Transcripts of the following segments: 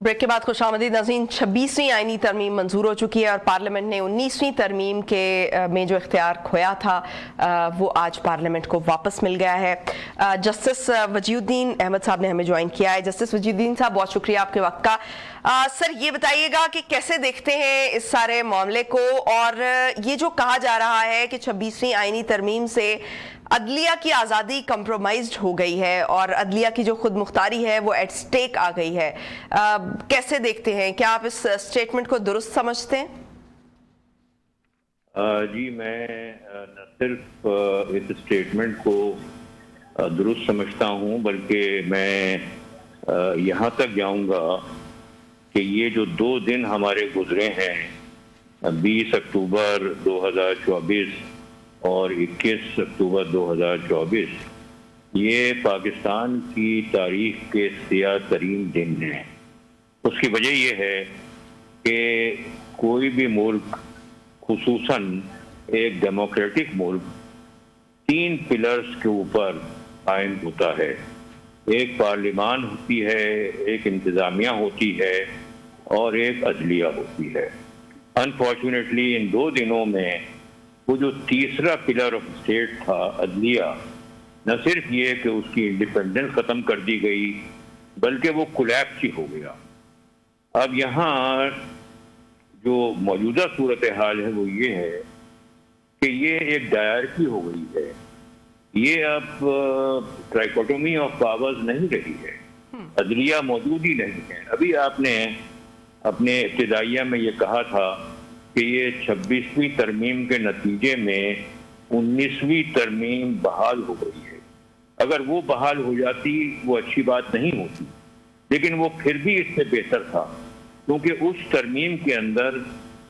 Break के बाद खुशामदीद नाज़रीन। 26वीं आईनी तरमीम मंजूर हो चुकी है और पार्लियामेंट ने 19वीं तरमीम के में जो इख्तियार खोया था वो आज पार्लियामेंट को वापस मिल गया है। जस्टिस वजीउद्दीन अहमद साहब ने हमें ज्वाइन किया है। जस्टिस वजीउद्दीन साहब, बहुत शुक्रिया आपके वक्त का। सर, ये बताइएगा कि कैसे देखते हैं इस सारे मामले को, और ये जो कहा जा रहा है कि 26वीं आईनी तरमीम से अदलिया की आज़ादी कंप्रोमाइज्ड हो गई है और अदलिया की जो खुद मुख्तारी है वो एट स्टेक आ गई है, कैसे देखते हैं? क्या आप इस स्टेटमेंट को दुरुस्त समझते हैं? जी, मैं न सिर्फ इस स्टेटमेंट को दुरुस्त समझता हूं, बल्कि मैं यहां तक जाऊंगा कि ये जो 2 दिन हमारे गुजरे हैं, 20 अक्टूबर 2024 और 21 अक्टूबर 2024, ये पाकिस्तान की तारीख के सियाह तरीन दिन हैं। उसकी वजह ये है कि कोई भी मुल्क, खुसूसन एक डेमोक्रेटिक मुल्क, 3 पिलर्स के ऊपर कायम होता है। एक पार्लियामान होती है, एक इंतज़ामिया होती है और एक अदलिया होती है। अनफॉर्चुनेटली इन 2 दिनों में वो जो तीसरा पिलर ऑफ स्टेट था, अदलिया, न सिर्फ ये कि उसकी इंडिपेंडेंस ख़त्म कर दी गई, बल्कि वो कोलैप्स ही हो गया। अब यहाँ जो मौजूदा सूरत हाल है वो ये है कि ये एक डायरकी हो गई है। ये अब ट्राइकोटोमी ऑफ पावर्स नहीं रही है, अदलिया मौजूद ही नहीं है। अभी आपने अपने इब्तिदाइया में ये कहा था कि ये 26वीं तरमीम के नतीजे में 19वीं तरमीम बहाल हो गई है। अगर वो बहाल हो जाती वो अच्छी बात नहीं होती, लेकिन वो फिर भी इससे बेहतर था, क्योंकि उस तरमीम के अंदर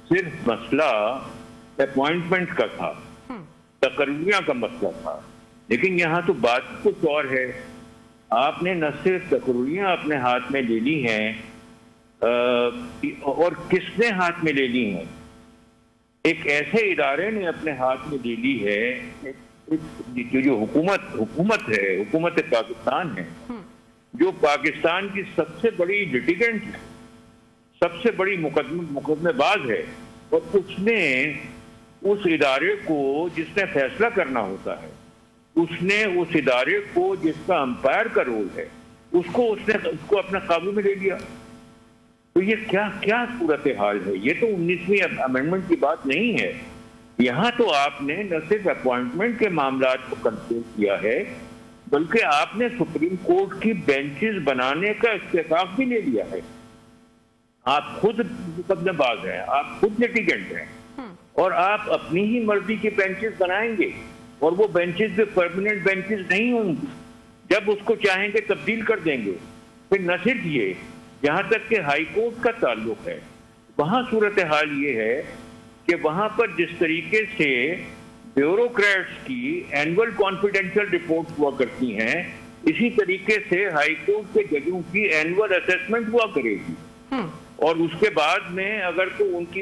सिर्फ मसला अपॉइंटमेंट का था, तकर्रियां का मसला था। लेकिन यहाँ तो बात कुछ और है। आपने न सिर्फ तकर्रियां अपने हाथ में ले ली हैं, और किसने हाथ में ले ली हैं? एक ऐसे इदारे ने अपने हाथ में ले ली है, जो हुकूमत है, हुकूमत पाकिस्तान है, जो पाकिस्तान की सबसे बड़ी लिटिगेंट है, सबसे बड़ी मुकदमेबाज है। और उसने उस इदारे को, जिसने फैसला करना होता है, उसने उस इदारे को जिसका अंपायर का रोल है, उसको अपने काबू में ले लिया। तो ये क्या सूरत हाल है? ये तो 19वीं अमेंडमेंट की बात नहीं है। यहाँ तो आपने न सिर्फ अपॉइंटमेंट के मामला को कंट्रोल किया है, बल्कि आपने सुप्रीम कोर्ट की बेंचेस बनाने का इत्तेफाक भी ले लिया है। आप खुद मुकदमेबाज हैं, आप खुद लिटिगेंट हैं, और आप अपनी ही मर्जी की बेंचेस बनाएंगे, और वो बेंचेस भी परमानेंट बेंचेस नहीं होंगी। जब उसको चाहेंगे तब्दील कर देंगे। फिर न सिर्फ ये, जहां तक कि हाई कोर्ट का ताल्लुक है, वहां सूरत हाल ये है कि वहां पर जिस तरीके से ब्यूरोक्रेट्स की एनुअल कॉन्फिडेंशियल रिपोर्ट हुआ करती हैं, इसी तरीके से हाई कोर्ट के जजों की एनुअल असेसमेंट हुआ करेगी। और उसके बाद में अगर तो उनकी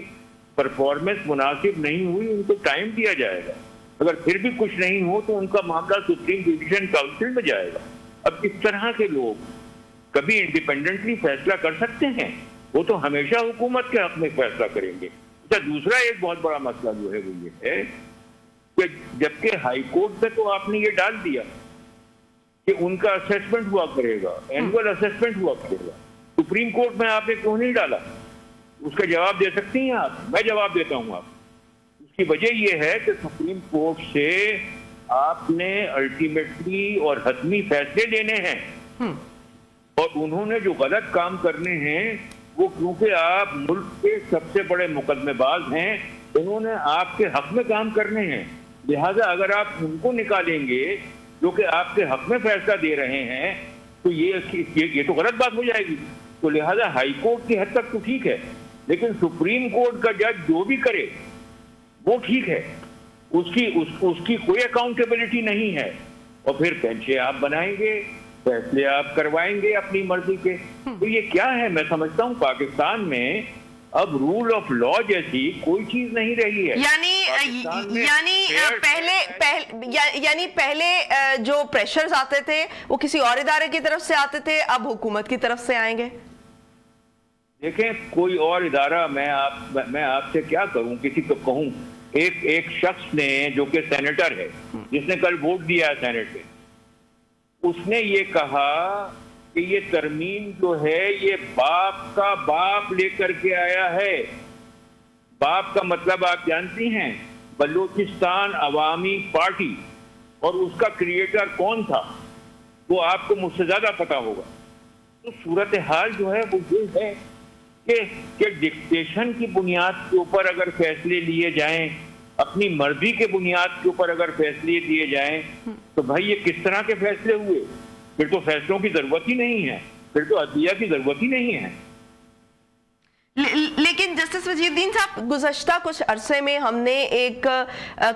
परफॉर्मेंस मुनासिब नहीं हुई, उनको टाइम दिया जाएगा। अगर फिर भी कुछ नहीं हो तो उनका मामला सुप्रीम जुडिशियल काउंसिल में जाएगा। अब इस तरह के लोग कभी इंडिपेंडेंटली फैसला कर सकते हैं? वो तो हमेशा हुकूमत के हक में फैसला करेंगे। अच्छा, दूसरा एक बहुत बड़ा मसला जो है वो ये है कि जबकि हाई कोर्ट में तो आपने ये डाल दिया कि उनका असेसमेंट हुआ करेगा, एनुअल असेसमेंट हुआ करेगा, सुप्रीम कोर्ट में आपने क्यों नहीं डाला? उसका जवाब दे सकती हैं आप? मैं जवाब देता हूं आप। उसकी वजह यह है कि सुप्रीम कोर्ट से आपने अल्टीमेटली और हतमी फैसले लेने हैं, और उन्होंने जो गलत काम करने हैं वो, क्योंकि आप मुल्क के सबसे बड़े मुकदमेबाज हैं, उन्होंने आपके हक में काम करने हैं। लिहाजा अगर आप उनको निकालेंगे जो कि आपके हक में फैसला दे रहे हैं, तो ये तो गलत बात हो जाएगी। तो लिहाजा हाई कोर्ट की हद तक तो ठीक है, लेकिन सुप्रीम कोर्ट का जज जो भी करे वो ठीक है, उसकी कोई अकाउंटेबिलिटी नहीं है। और फिर बेंचे आप बनाएंगे, फैसले आप करवाएंगे अपनी मर्जी के। तो ये क्या है? मैं समझता हूँ पाकिस्तान में अब रूल ऑफ लॉ जैसी कोई चीज नहीं रही है। यानी पहले जो प्रेशर्स आते थे वो किसी और इदारे की तरफ से आते थे, अब हुकूमत की तरफ से आएंगे। देखें, कोई और इदारा, मैं आपसे क्या करूं, किसी को कहूं। एक शख्स ने, जो कि सेनेटर है, जिसने कल वोट दिया है सेनेट में, उसने ये कहा कि ये तरमीम जो है ये बाप का बाप लेकर के आया है। बाप का मतलब आप जानती हैं, बलूचिस्तान अवामी पार्टी, और उसका क्रिएटर कौन था वो आपको मुझसे ज्यादा पता होगा। तो सूरत हाल जो है वो ये है कि डिक्टेशन की बुनियाद के ऊपर अगर फैसले लिए जाएं, अपनी मर्जी के बुनियाद के ऊपर अगर फैसले दिए जाएं, तो भाई ये किस तरह के फैसले हुए? फिर तो फैसलों की जरूरत ही नहीं है, फिर तो अदलिया की जरूरत ही नहीं है। लेकिन जस्टिस वजीरुद्दीन साहब, गुज़श्ता कुछ अरसे में हमने एक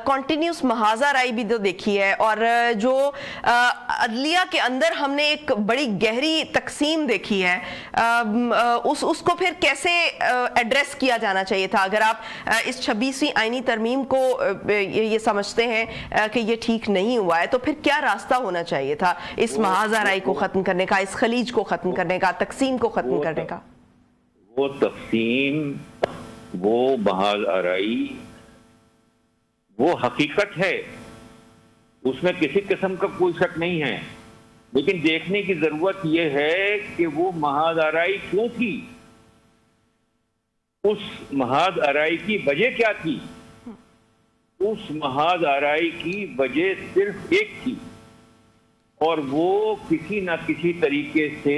कॉन्टिन्यूस महाज़ाराई भी तो देखी है, और जो अदलिया के अंदर हमने एक बड़ी गहरी तकसीम देखी है, उसको फिर कैसे एड्रेस किया जाना चाहिए था? अगर आप इस 26वीं आईनी तरमीम को ये समझते हैं कि ये ठीक नहीं हुआ है, तो फिर क्या रास्ता होना चाहिए था इस महाज़ाराई को ख़त्म करने का, इस खलीज को ख़त्म करने का, तकसीम को ख़त्म करने का? वो तकसीम, वो महाज़ाराई, वो हकीकत है, उसमें किसी किस्म का कोई शक नहीं है। लेकिन देखने की जरूरत यह है कि वो महाज़ाराई क्यों थी, उस महाज़ाराई की वजह क्या थी? उस महाज़ाराई की वजह सिर्फ एक थी, और वो किसी न किसी तरीके से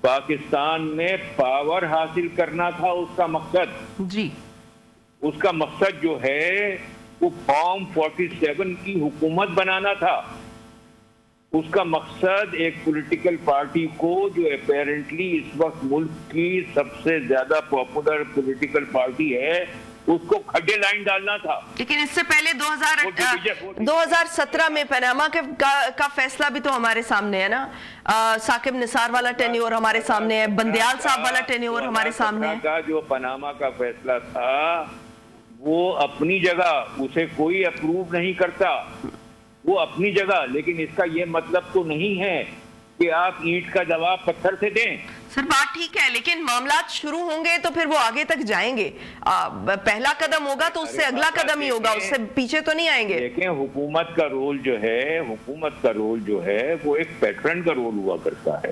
पाकिस्तान में पावर हासिल करना था उसका मकसद। जी, उसका मकसद जो है वो फॉर्म 47 की हुकूमत बनाना था। उसका मकसद एक पॉलिटिकल पार्टी को, जो अपेरेंटली इस वक्त मुल्क की सबसे ज्यादा पॉपुलर पॉलिटिकल पार्टी है, उसको खड्डे लाइन डालना था। लेकिन इससे पहले 2017 में पनामा का फैसला भी तो हमारे सामने है ना। साकिब निसार वाला टेन्योर हमारे सामने है, बंदियाल साहब वाला टेन्योर हमारे सामने है। का जो पनामा का फैसला था वो अपनी जगह, उसे कोई अप्रूव नहीं करता, वो अपनी जगह। लेकिन इसका ये मतलब तो नहीं है कि आप ईंट का जवाब पत्थर से दें। सर, बात ठीक है, लेकिन मामलात शुरू होंगे तो फिर वो आगे तक जाएंगे। पहला कदम होगा तो उससे अगला कदम ही होगा, उससे पीछे तो नहीं आएंगे। देखें, हुकूमत का रोल जो है वो एक पैटर्न का रोल हुआ करता है।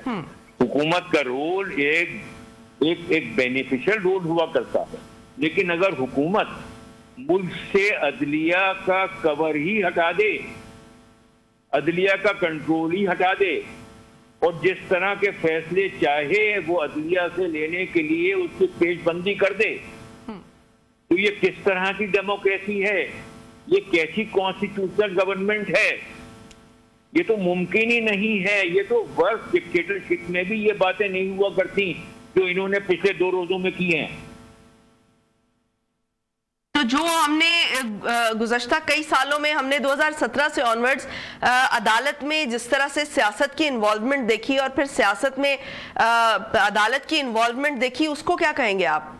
हुकूमत का रोल एक बेनिफिशियल रोल हुआ करता है। लेकिन अगर हुकूमत मुल्क से अदलिया का कवर ही हटा दे, अदलिया का कंट्रोल ही हटा दे, और जिस तरह के फैसले चाहे वो अदलिया से लेने के लिए उसकी पेशबंदी कर दे, तो ये किस तरह की डेमोक्रेसी है? ये कैसी कॉन्स्टिट्यूशनल गवर्नमेंट है? ये तो मुमकिन ही नहीं है। ये तो वर्स्ट डिक्टेटरशिप में भी ये बातें नहीं हुआ करती जो इन्होंने पिछले 2 रोजों में की हैं। तो जो हमने गुज़श्ता कई सालों में, हमने 2017 से ऑनवर्ड्स अदालत में जिस तरह से सियासत की इन्वॉल्वमेंट देखी, और फिर सियासत में अदालत की इन्वॉल्वमेंट देखी, उसको क्या कहेंगे आप?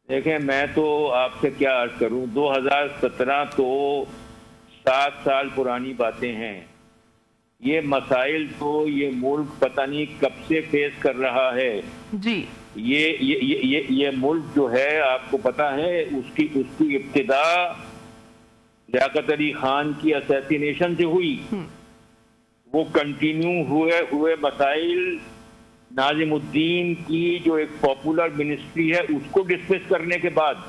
देखें, मैं तो आपसे क्या अर्ज करूं, 2017 तो 7 साल पुरानी बातें हैं। ये मसाइल तो ये मुल्क पता नहीं कब से फेस कर रहा है। जी, ये मुल्क जो है, आपको पता है, उसकी इब्तिदा लियाकत अली खान की असैसिनेशन से हुई। वो कंटिन्यू हुए मसाइल, नाजिमुद्दीन की जो एक पॉपुलर मिनिस्ट्री है उसको डिसमिस करने के बाद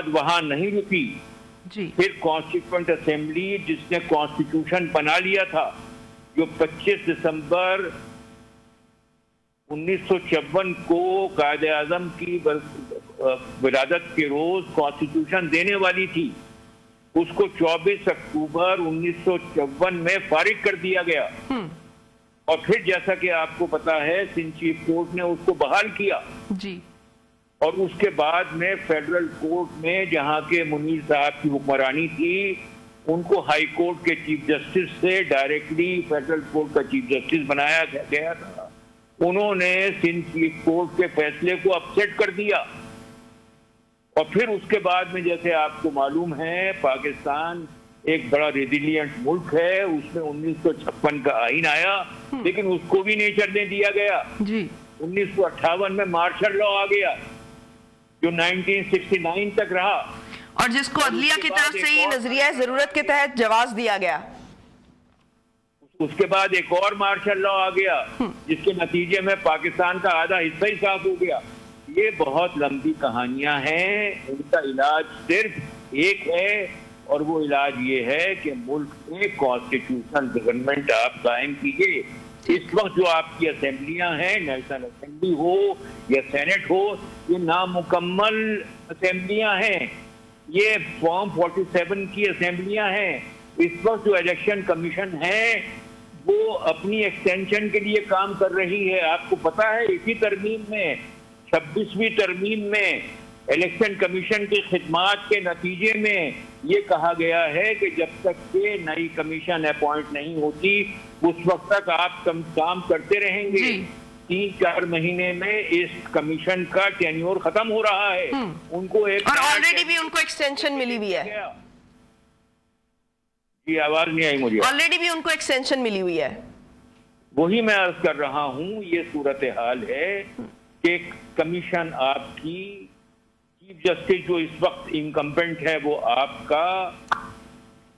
वहां नहीं रुकी। जी, फिर कॉन्स्टिट्यूएंट असेंबली, जिसने कॉन्स्टिट्यूशन बना लिया था, जो 25 दिसंबर 1956 को कायदे आजम की विरादत के रोज कॉन्स्टिट्यूशन देने वाली थी, उसको 24 अक्टूबर 1954 में फारिग कर दिया गया। और फिर जैसा कि आपको पता है, सिंध चीफ कोर्ट ने उसको बहाल किया। जी, और उसके बाद में फेडरल कोर्ट में, जहां के मुनीर साहब की हुक्मरानी थी, उनको हाई कोर्ट के चीफ जस्टिस से डायरेक्टली फेडरल कोर्ट का चीफ जस्टिस बनाया गया था। उन्होंने सिंध चीफ कोर्ट के फैसले को अपसेट कर दिया। और फिर उसके बाद में, जैसे आपको मालूम है, पाकिस्तान एक बड़ा रेजिलियंट मुल्क है, उसमें 1956 का आईन आया, लेकिन उसको भी नहीं चलने दिया गया। जी, 1958 में मार्शल लॉ आ गया जो 1969 तक रहा, और जिसको अदलिया की तरफ से ही नजरिया जरूरत के तहत जवाब दिया गया। उसके बाद एक और मार्शल लॉ आ गया जिसके नतीजे में पाकिस्तान का आधा हिस्सा ही साफ हो गया। ये बहुत लंबी कहानियां हैं, उनका इलाज सिर्फ एक है और वो इलाज ये है कि मुल्क में कॉन्स्टिट्यूशनल गवर्नमेंट आप कायम कीजिए। इस वक्त जो आपकी असेंबलियां हैं, नेशनल असेंबली हो या सेनेट हो, ये नामुकम्मल असेंबलियां हैं, ये फॉर्म 47 की असेंबलियां हैं। इस वक्त जो इलेक्शन कमीशन है वो अपनी एक्सटेंशन के लिए काम कर रही है। आपको पता है इसी तरमीम में 26वीं तरमीम में इलेक्शन कमीशन की खिदमात के नतीजे में ये कहा गया है कि जब तक के नई कमीशन अपॉइंट नहीं होती उस वक्त तक आप काम करते रहेंगे। 3-4 महीने में इस कमीशन का टेन्योर खत्म हो रहा है। उनको एक और ऑलरेडी भी उनको एक्सटेंशन मिली हुई है। जी आवाज नहीं आई मुझे। ऑलरेडी भी उनको एक्सटेंशन मिली हुई है। वही मैं अर्ज कर रहा हूं, ये सूरत हाल है कि कमीशन आपकी, चीफ जस्टिस जो इस वक्त इनकम्पेंट है वो आपका,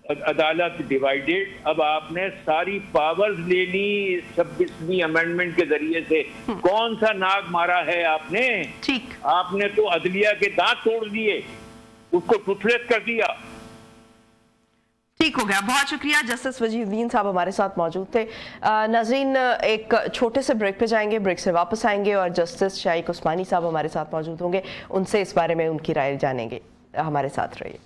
अदालत डिवाइडेड। अब आपने सारी पावर्स ले ली 26वीं अमेंडमेंट के जरिए से। कौन सा नाग मारा है आपने? ठीक, आपने तो अदलिया के दांत तोड़ दिए, उसको टुथलेस कर दिया। ठीक हो गया, बहुत शुक्रिया। जस्टिस वजीहुद्दीन साहब हमारे साथ मौजूद थे। नाज़रीन, एक छोटे से ब्रेक पे जाएंगे, ब्रेक से वापस आएंगे और जस्टिस शाइक उस्मानी साहब हमारे साथ मौजूद होंगे, उनसे इस बारे में उनकी राय जानेंगे। हमारे साथ रहिए।